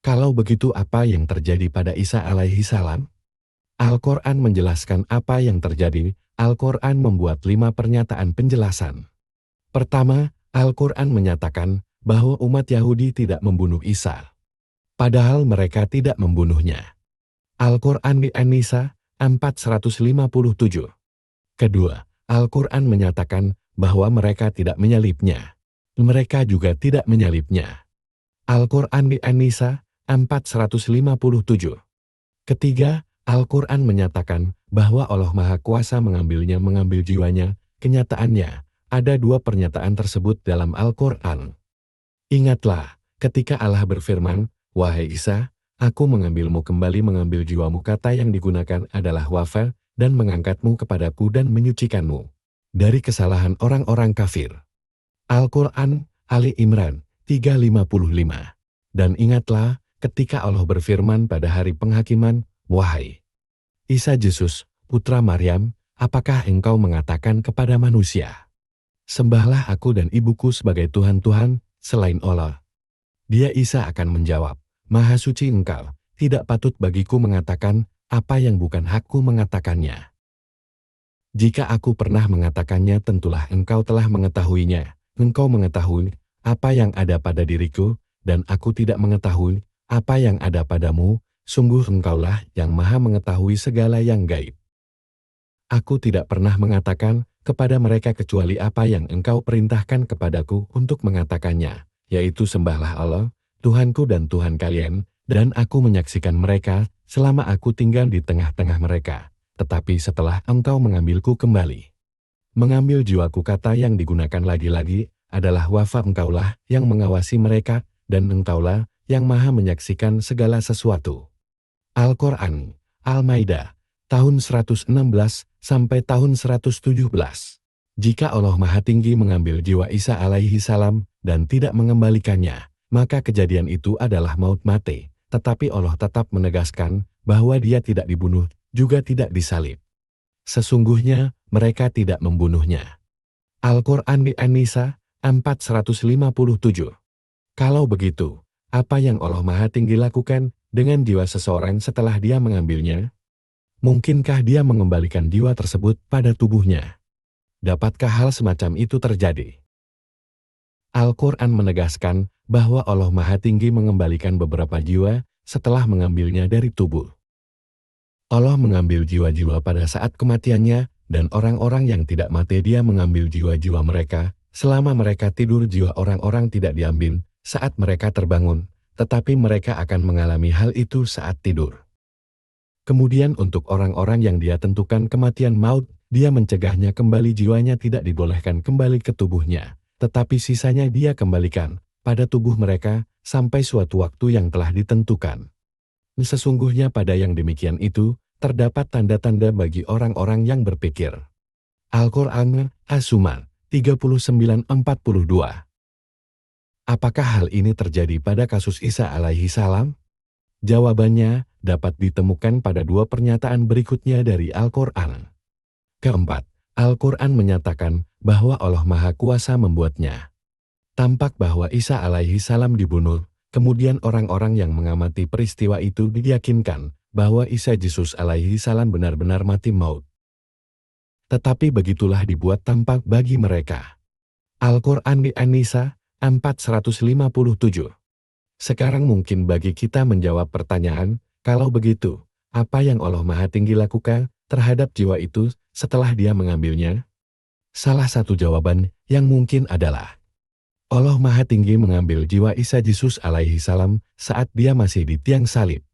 Kalau begitu apa yang terjadi pada Isa alaihi salam? Al-Quran menjelaskan apa yang terjadi. Al-Quran membuat 5 pernyataan penjelasan. Pertama, Al-Quran menyatakan bahwa umat Yahudi tidak membunuh Isa, padahal mereka tidak membunuhnya. Al-Quran di An-Nisa 4:157. Kedua, Al-Quran menyatakan bahwa mereka tidak menyalibnya. Mereka juga tidak menyalibnya. Al-Quran di An-Nisa 4:157. Ketiga, Al-Quran menyatakan bahwa Allah Maha Kuasa mengambil jiwanya. Kenyataannya, ada 2 pernyataan tersebut dalam Al-Quran. Ingatlah, ketika Allah berfirman, "Wahai Isa, aku mengambilmu kembali mengambil jiwamu." Kata yang digunakan adalah wafa, dan mengangkatmu kepadaku dan menyucikanmu dari kesalahan orang-orang kafir. Al-Quran, Ali Imran 3:55. Dan ingatlah, ketika Allah berfirman pada hari penghakiman, "Wahai Isa Yesus, putra Maryam, apakah engkau mengatakan kepada manusia, 'Sembahlah aku dan ibuku sebagai Tuhan-Tuhan selain Allah'?" Dia Isa akan menjawab, "Maha suci engkau, tidak patut bagiku mengatakan apa yang bukan hakku mengatakannya. Jika aku pernah mengatakannya, tentulah engkau telah mengetahuinya. Engkau mengetahui apa yang ada pada diriku, dan aku tidak mengetahui apa yang ada padamu. Sungguh engkaulah yang maha mengetahui segala yang gaib. Aku tidak pernah mengatakan kepada mereka kecuali apa yang engkau perintahkan kepadaku untuk mengatakannya, yaitu sembahlah Allah, Tuhanku dan Tuhan kalian, dan aku menyaksikan mereka selama aku tinggal di tengah-tengah mereka. Tetapi setelah engkau mengambilku kembali, mengambil jiwaku, kata yang digunakan lagi-lagi adalah wafa. Engkaulah yang mengawasi mereka, dan engkaulah yang maha menyaksikan segala sesuatu. Al-Quran, Al-Maidah, tahun 116 sampai tahun 117. Jika Allah Maha Tinggi mengambil jiwa Isa alaihi salam dan tidak mengembalikannya, maka kejadian itu adalah maut mati. Tetapi Allah tetap menegaskan bahwa dia tidak dibunuh, juga tidak disalib. Sesungguhnya mereka tidak membunuhnya. Al-Quran di An-Nisa 4:157. Kalau begitu, apa yang Allah Maha Tinggi lakukan dengan jiwa seseorang setelah dia mengambilnya? Mungkinkah dia mengembalikan jiwa tersebut pada tubuhnya? Dapatkah hal semacam itu terjadi? Al-Quran menegaskan bahwa Allah Maha Tinggi mengembalikan beberapa jiwa setelah mengambilnya dari tubuh. Allah mengambil jiwa-jiwa pada saat kematiannya, dan orang-orang yang tidak mati dia mengambil jiwa-jiwa mereka. Selama mereka tidur, jiwa orang-orang tidak diambil saat mereka terbangun, tetapi mereka akan mengalami hal itu saat tidur. Kemudian untuk orang-orang yang dia tentukan kematian maut, dia mencegahnya kembali, jiwanya tidak dibolehkan kembali ke tubuhnya, tetapi sisanya dia kembalikan pada tubuh mereka sampai suatu waktu yang telah ditentukan. Sesungguhnya pada yang demikian itu, terdapat tanda-tanda bagi orang-orang yang berpikir. Al-Quran, As-Zumar 39:42. Apakah hal ini terjadi pada kasus Isa alaihi salam? Jawabannya dapat ditemukan pada 2 pernyataan berikutnya dari Al-Quran. Keempat, Al-Quran menyatakan bahwa Allah Maha Kuasa membuatnya. Tampak bahwa Isa alaihi salam dibunuh, kemudian orang-orang yang mengamati peristiwa itu diyakinkan bahwa Isa Yesus alaihi salam benar-benar mati maut. Tetapi begitulah dibuat tampak bagi mereka. Al-Quran di An-Nisa 4:157. Sekarang mungkin bagi kita menjawab pertanyaan, kalau begitu, apa yang Allah Maha Tinggi lakukan terhadap jiwa itu setelah dia mengambilnya? Salah satu jawaban yang mungkin adalah, Allah Maha Tinggi mengambil jiwa Isa Yesus alaihi salam saat dia masih di tiang salib.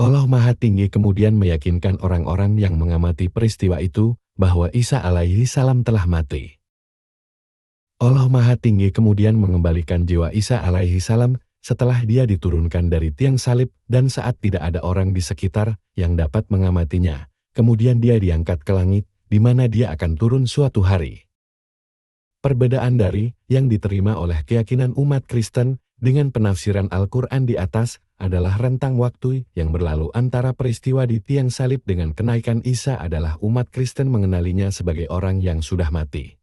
Allah Maha Tinggi kemudian meyakinkan orang-orang yang mengamati peristiwa itu bahwa Isa alaihi salam telah mati. Allah Maha Tinggi kemudian mengembalikan jiwa Isa alaihi salam setelah dia diturunkan dari tiang salib dan saat tidak ada orang di sekitar yang dapat mengamatinya. Kemudian dia diangkat ke langit, di mana dia akan turun suatu hari. Perbedaan dari yang diterima oleh keyakinan umat Kristen dengan penafsiran Al-Quran di atas adalah rentang waktu yang berlalu antara peristiwa di tiang salib dengan kenaikan Isa adalah umat Kristen mengenalinya sebagai orang yang sudah mati.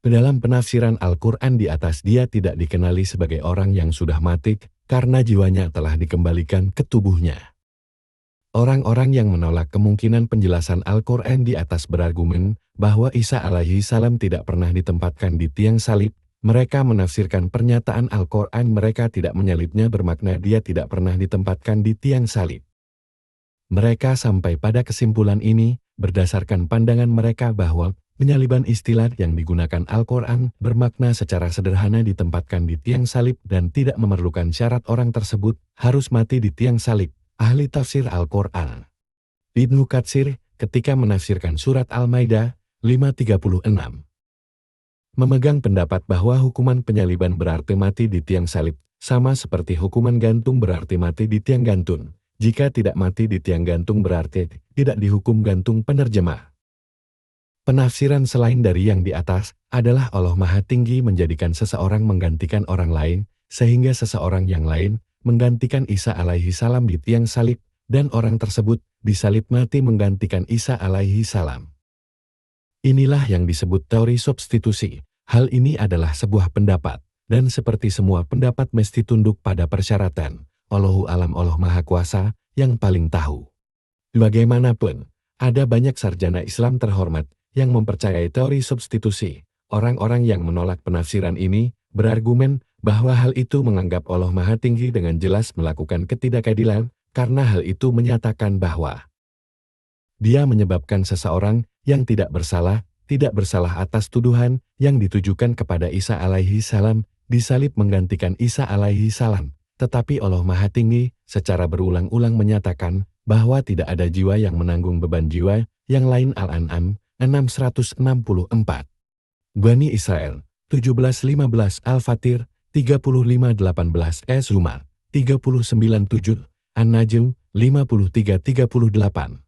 Dalam penafsiran Al-Quran di atas dia tidak dikenali sebagai orang yang sudah mati karena jiwanya telah dikembalikan ke tubuhnya. Orang-orang yang menolak kemungkinan penjelasan Al-Quran di atas berargumen bahwa Isa alaihi salam tidak pernah ditempatkan di tiang salib. Mereka menafsirkan pernyataan Al-Quran mereka tidak menyalibnya bermakna dia tidak pernah ditempatkan di tiang salib. Mereka sampai pada kesimpulan ini berdasarkan pandangan mereka bahwa penyaliban istilah yang digunakan Al-Quran bermakna secara sederhana ditempatkan di tiang salib dan tidak memerlukan syarat orang tersebut harus mati di tiang salib. Ahli tafsir Al-Quran Ibnu Katsir ketika menafsirkan surat Al-Maidah 5:36 memegang pendapat bahwa hukuman penyaliban berarti mati di tiang salib, sama seperti hukuman gantung berarti mati di tiang gantung. Jika tidak mati di tiang gantung berarti tidak dihukum gantung. Penerjemah. Penafsiran selain dari yang di atas adalah Allah Maha Tinggi menjadikan seseorang menggantikan orang lain, sehingga seseorang yang lain menggantikan Isa alaihi salam di tiang salib, dan orang tersebut disalib mati menggantikan Isa alaihi salam. Inilah yang disebut teori substitusi. Hal ini adalah sebuah pendapat, dan seperti semua pendapat mesti tunduk pada persyaratan. Allahu alam, Allah Maha Kuasa yang paling tahu. Bagaimanapun, ada banyak sarjana Islam terhormat yang mempercayai teori substitusi. Orang-orang yang menolak penafsiran ini berargumen bahwa hal itu menganggap Allah Maha Tinggi dengan jelas melakukan ketidakadilan, karena hal itu menyatakan bahwa Dia menyebabkan seseorang yang tidak bersalah atas tuduhan yang ditujukan kepada Isa alaihi salam, disalib menggantikan Isa alaihi salam. Tetapi Allah Maha Tinggi secara berulang-ulang menyatakan bahwa tidak ada jiwa yang menanggung beban jiwa yang lain. Al-An'am 664. Bani Israel 17:15, Al-Fatir 35:18, Zumar 39:7, An-Najm 53:38.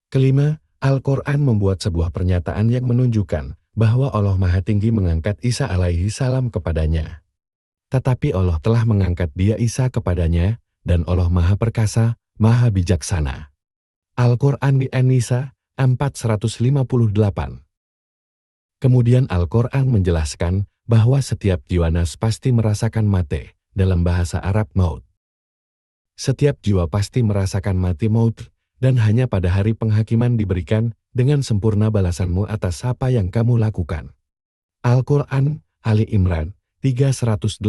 Kelima, Al-Quran membuat sebuah pernyataan yang menunjukkan bahwa Allah Maha Tinggi mengangkat Isa alaihi salam kepadanya. Tetapi Allah telah mengangkat dia Isa kepadanya, dan Allah Maha Perkasa, Maha Bijaksana. Al-Quran di An-Nisa 4:158. Kemudian Al-Quran menjelaskan bahwa setiap jiwa nafs pasti merasakan mati, dalam bahasa Arab maut. Setiap jiwa pasti merasakan mati maut, dan hanya pada hari penghakiman diberikan dengan sempurna balasanmu atas apa yang kamu lakukan. Al-Quran, Ali Imran 3:185.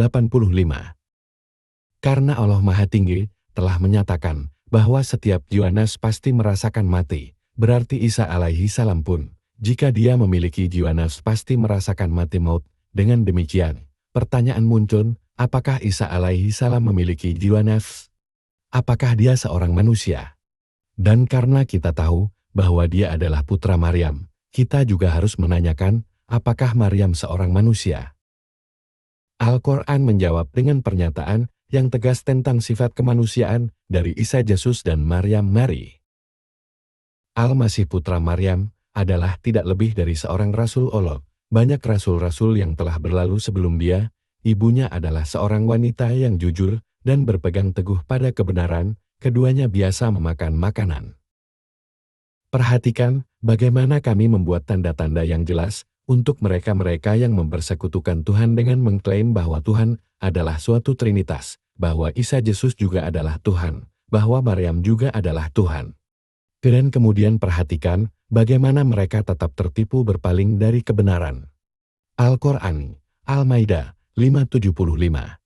Karena Allah Maha Tinggi telah menyatakan bahwa setiap jiwa nafs pasti merasakan mati, berarti Isa alaihi salam pun, jika dia memiliki jiwa nafs pasti merasakan mati maut. Dengan demikian, pertanyaan muncul, apakah Isa alaihi salam memiliki jiwa nafs? Apakah dia seorang manusia? Dan karena kita tahu bahwa dia adalah putra Maryam, kita juga harus menanyakan, apakah Maryam seorang manusia? Al-Quran menjawab dengan pernyataan yang tegas tentang sifat kemanusiaan dari Isa Yesus dan Maryam Mary. Al-Masih putra Maryam adalah tidak lebih dari seorang rasul Allah. Banyak rasul-rasul yang telah berlalu sebelum dia, ibunya adalah seorang wanita yang jujur dan berpegang teguh pada kebenaran, keduanya biasa memakan makanan. Perhatikan bagaimana kami membuat tanda-tanda yang jelas untuk mereka-mereka yang mempersekutukan Tuhan dengan mengklaim bahwa Tuhan adalah suatu trinitas, bahwa Isa Yesus juga adalah Tuhan, bahwa Maryam juga adalah Tuhan. Dan kemudian perhatikan bagaimana mereka tetap tertipu berpaling dari kebenaran. Al-Quran, Al-Maidah 5:75.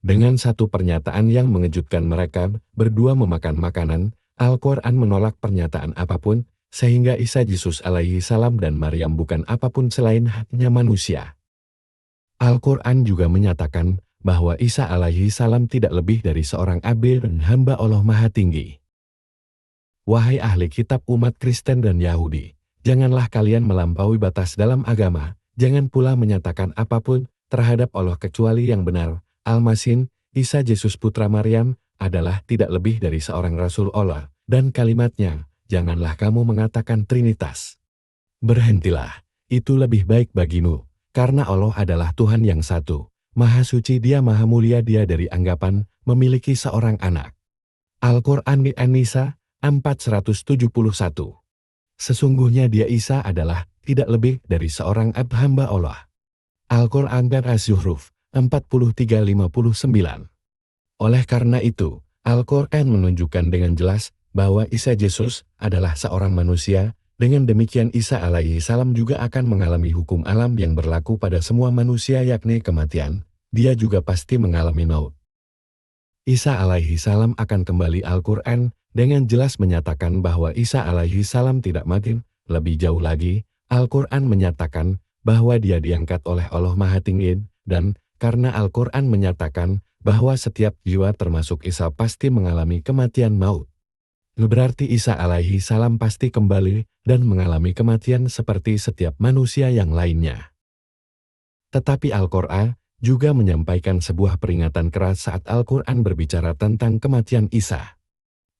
Dengan satu pernyataan yang mengejutkan, mereka berdua memakan makanan. Al-Quran menolak pernyataan apapun, sehingga Isa Yesus alaihi salam dan Maryam bukan apapun selain hanya manusia. Al-Quran juga menyatakan bahwa Isa alaihi salam tidak lebih dari seorang abd dan hamba Allah Maha Tinggi. Wahai ahli kitab umat Kristen dan Yahudi, janganlah kalian melampaui batas dalam agama, jangan pula menyatakan apapun terhadap Allah kecuali yang benar. Al-Masih, Isa Yesus putra Maryam, adalah tidak lebih dari seorang rasul Allah, dan kalimatnya, janganlah kamu mengatakan Trinitas. Berhentilah, itu lebih baik bagimu, karena Allah adalah Tuhan yang satu, Maha Suci Dia, Maha Mulia Dia dari anggapan memiliki seorang anak. Al-Quran di An-Nisa 4:171. Sesungguhnya dia Isa adalah tidak lebih dari seorang hamba Allah. Al-Quran dan Az-Zuhruf 43:59. Oleh karena itu, Al-Quran menunjukkan dengan jelas bahwa Isa Yesus adalah seorang manusia. Dengan demikian Isa alaihi salam juga akan mengalami hukum alam yang berlaku pada semua manusia, yakni kematian. Dia juga pasti mengalami maut. Isa alaihi salam akan kembali. Al-Quran dengan jelas menyatakan bahwa Isa alaihi salam tidak mati. Lebih jauh lagi, Al-Quran menyatakan bahwa dia diangkat oleh Allah Maha Tinggi, dan karena Al-Quran menyatakan bahwa setiap jiwa termasuk Isa pasti mengalami kematian maut. Berarti Isa alaihi salam pasti kembali dan mengalami kematian seperti setiap manusia yang lainnya. Tetapi Al-Quran juga menyampaikan sebuah peringatan keras saat Al-Quran berbicara tentang kematian Isa.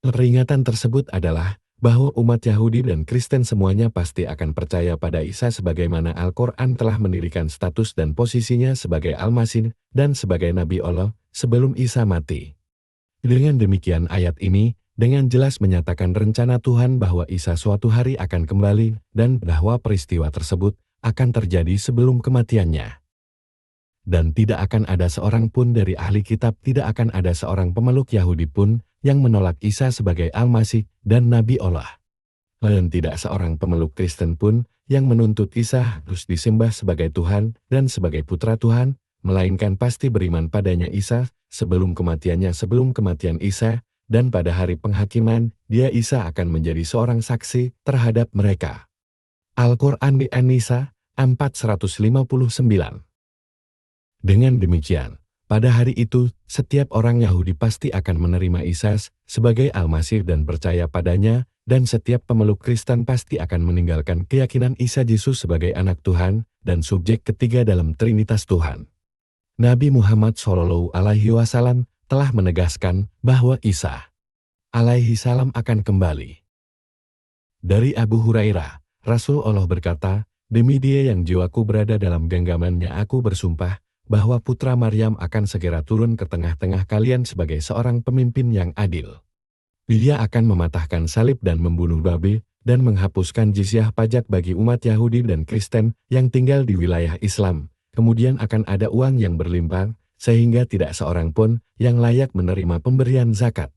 Peringatan tersebut adalah bahwa umat Yahudi dan Kristen semuanya pasti akan percaya pada Isa sebagaimana Al-Quran telah mendirikan status dan posisinya sebagai Al-Masih dan sebagai Nabi Allah sebelum Isa mati. Dengan demikian ayat ini dengan jelas menyatakan rencana Tuhan bahwa Isa suatu hari akan kembali dan bahwa peristiwa tersebut akan terjadi sebelum kematiannya. Dan tidak akan ada seorang pun dari ahli kitab, tidak akan ada seorang pemeluk Yahudi pun yang menolak Isa sebagai Al-Masih dan Nabi Allah. Dan tidak seorang pemeluk Kristen pun yang menuntut Isa harus disembah sebagai Tuhan dan sebagai Putra Tuhan, melainkan pasti beriman padanya Isa sebelum kematian Isa, dan pada hari penghakiman, dia Isa akan menjadi seorang saksi terhadap mereka. Al-Quran di An-Nisa 4:159. Dengan demikian, pada hari itu, setiap orang Yahudi pasti akan menerima Isa sebagai Al-Masih dan percaya padanya, dan setiap pemeluk Kristen pasti akan meninggalkan keyakinan Isa Yesus sebagai anak Tuhan dan subjek ketiga dalam Trinitas Tuhan. Nabi Muhammad SAW telah menegaskan bahwa Isa alaihi salam akan kembali. Dari Abu Hurairah, Rasulullah berkata, "Demi Dia yang jiwaku berada dalam genggamannya, aku bersumpah bahwa putra Maryam akan segera turun ke tengah-tengah kalian sebagai seorang pemimpin yang adil. Dia akan mematahkan salib dan membunuh babi, dan menghapuskan jizyah pajak bagi umat Yahudi dan Kristen yang tinggal di wilayah Islam. Kemudian akan ada uang yang berlimpah, sehingga tidak seorang pun yang layak menerima pemberian zakat."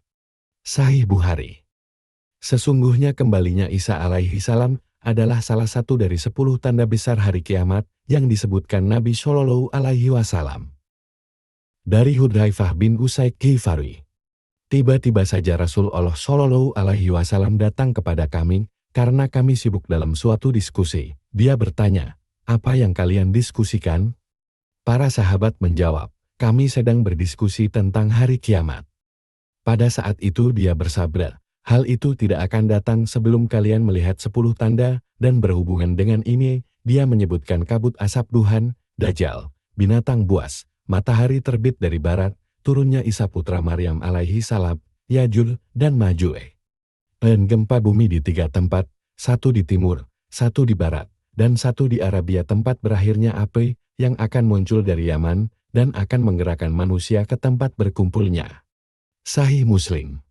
Sahih Bukhari. Sesungguhnya kembalinya Isa alaihi salam adalah salah satu dari 10 tanda besar hari kiamat yang disebutkan Nabi Shallallahu alaihi wasallam. Dari Hudzaifah bin Usaid Ghifari. Tiba-tiba saja Rasulullah Shallallahu alaihi wasallam datang kepada kami karena kami sibuk dalam suatu diskusi. Dia bertanya, "Apa yang kalian diskusikan?" Para sahabat menjawab, "Kami sedang berdiskusi tentang hari kiamat." Pada saat itu dia bersabda, "Hal itu tidak akan datang sebelum kalian melihat 10 tanda," dan berhubungan dengan ini, dia menyebutkan kabut asap Tuhan, Dajjal, binatang buas, matahari terbit dari barat, turunnya Isa putra Maryam alaihi salam, Ya'juj dan Ma'juj, dan gempa bumi di 3 tempat, satu di timur, satu di barat, dan satu di Arabia, tempat berakhirnya api yang akan muncul dari Yaman dan akan menggerakkan manusia ke tempat berkumpulnya. Sahih Muslim.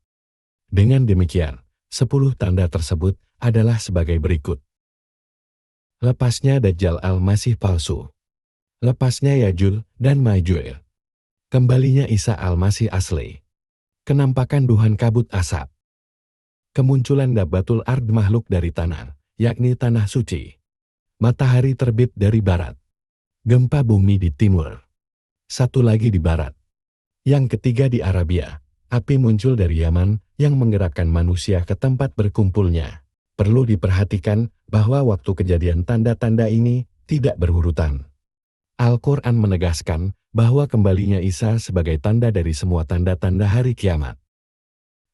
Dengan demikian, 10 tanda tersebut adalah sebagai berikut. Lepasnya Dajjal Al-Masih palsu. Lepasnya Ya'juj dan Ma'juj. Kembalinya Isa Al-Masih asli. Kenampakan Tuhan kabut asap. Kemunculan Dabbatul Ard, makhluk dari tanah, yakni tanah suci. Matahari terbit dari barat. Gempa bumi di timur. Satu lagi di barat. Yang ketiga di Arabia. Api muncul dari Yaman yang menggerakkan manusia ke tempat berkumpulnya. Perlu diperhatikan bahwa waktu kejadian tanda-tanda ini tidak berurutan. Al-Quran menegaskan bahwa kembalinya Isa sebagai tanda dari semua tanda-tanda hari kiamat.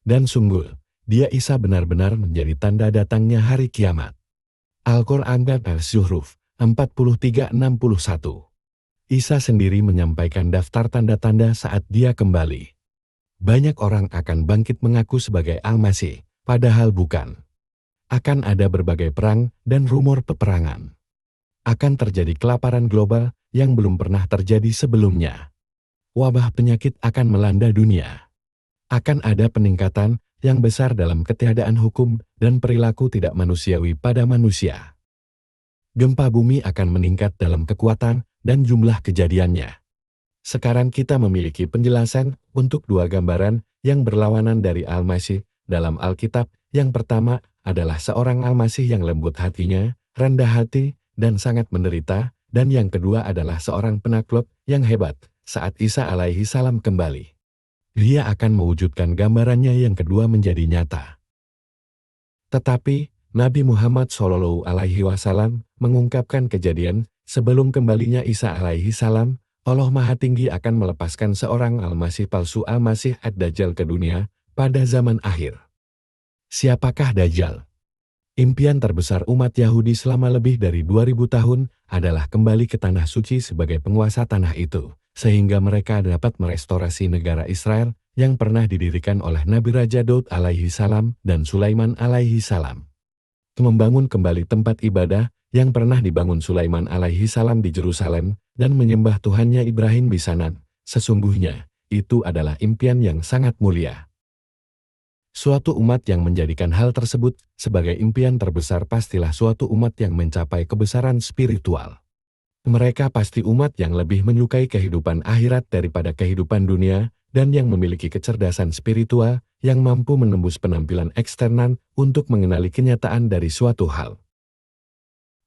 Dan sungguh, dia Isa benar-benar menjadi tanda datangnya hari kiamat. Al-Quran Al-Zuhruf 43:61. Isa sendiri menyampaikan daftar tanda-tanda saat dia kembali. Banyak orang akan bangkit mengaku sebagai Al-Masih, padahal bukan. Akan ada berbagai perang dan rumor peperangan. Akan terjadi kelaparan global yang belum pernah terjadi sebelumnya. Wabah penyakit akan melanda dunia. Akan ada peningkatan yang besar dalam ketiadaan hukum dan perilaku tidak manusiawi pada manusia. Gempa bumi akan meningkat dalam kekuatan dan jumlah kejadiannya. Sekarang kita memiliki penjelasan untuk dua gambaran yang berlawanan dari Al-Masih dalam Alkitab. Yang pertama adalah seorang Al-Masih yang lembut hatinya, rendah hati, dan sangat menderita, dan yang kedua adalah seorang penakluk yang hebat saat Isa alaihi salam kembali. Dia akan mewujudkan gambarannya yang kedua menjadi nyata. Tetapi, Nabi Muhammad SAW mengungkapkan kejadian sebelum kembalinya Isa alaihi salam. Allah Maha Tinggi akan melepaskan seorang Al-Masih palsu, Al-Masih Ad-Dajjal ke dunia pada zaman akhir. Siapakah Dajjal? Impian terbesar umat Yahudi selama lebih dari 2000 tahun adalah kembali ke tanah suci sebagai penguasa tanah itu, sehingga mereka dapat merestorasi negara Israel yang pernah didirikan oleh Nabi Raja Daud alaihi salam dan Sulaiman alaihi salam. Membangun kembali tempat ibadah yang pernah dibangun Sulaiman alaihi salam di Yerusalem dan menyembah Tuhannya Ibrahim di sana. Sesungguhnya, itu adalah impian yang sangat mulia. Suatu umat yang menjadikan hal tersebut sebagai impian terbesar pastilah suatu umat yang mencapai kebesaran spiritual. Mereka pasti umat yang lebih menyukai kehidupan akhirat daripada kehidupan dunia dan yang memiliki kecerdasan spiritual yang mampu menembus penampilan eksternan untuk mengenali kenyataan dari suatu hal.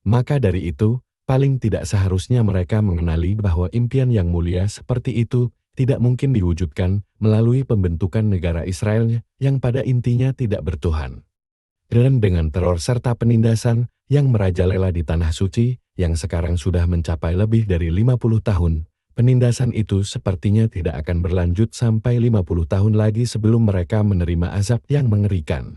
Maka dari itu, paling tidak seharusnya mereka mengenali bahwa impian yang mulia seperti itu tidak mungkin diwujudkan melalui pembentukan negara Israel yang pada intinya tidak bertuhan. Dan dengan teror serta penindasan yang merajalela di Tanah Suci yang sekarang sudah mencapai lebih dari 50 tahun, penindasan itu sepertinya tidak akan berlanjut sampai 50 tahun lagi sebelum mereka menerima azab yang mengerikan.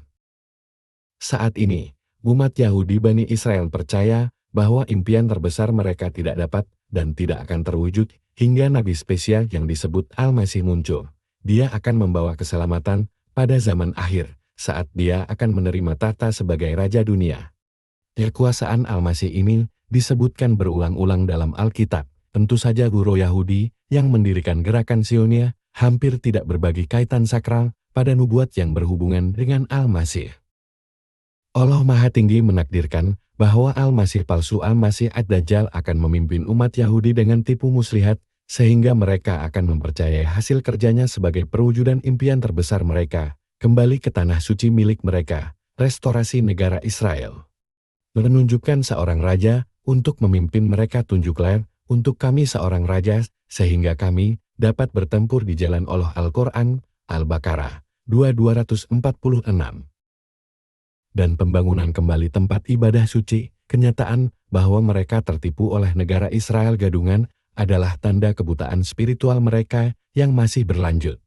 Saat ini, umat Yahudi Bani Israel percaya bahwa impian terbesar mereka tidak dapat dan tidak akan terwujud hingga Nabi spesial yang disebut Al-Masih muncul. Dia akan membawa keselamatan pada zaman akhir saat dia akan menerima tahta sebagai Raja dunia. Kekuasaan Al-Masih ini disebutkan berulang-ulang dalam Alkitab. Tentu saja guru Yahudi yang mendirikan gerakan Zionia hampir tidak berbagi kaitan sakral pada nubuat yang berhubungan dengan Al-Masih. Allah Maha Tinggi menakdirkan bahwa Al-Masih palsu, Al-Masih Ad-Dajjal akan memimpin umat Yahudi dengan tipu muslihat, sehingga mereka akan mempercayai hasil kerjanya sebagai perwujudan impian terbesar mereka, kembali ke tanah suci milik mereka, restorasi negara Israel. Menunjukkan seorang raja untuk memimpin mereka, tunjuklah untuk kami seorang raja, sehingga kami dapat bertempur di jalan Allah. Al-Quran, Al-Baqarah 2:246. Dan pembangunan kembali tempat ibadah suci, kenyataan bahwa mereka tertipu oleh negara Israel gadungan adalah tanda kebutaan spiritual mereka yang masih berlanjut.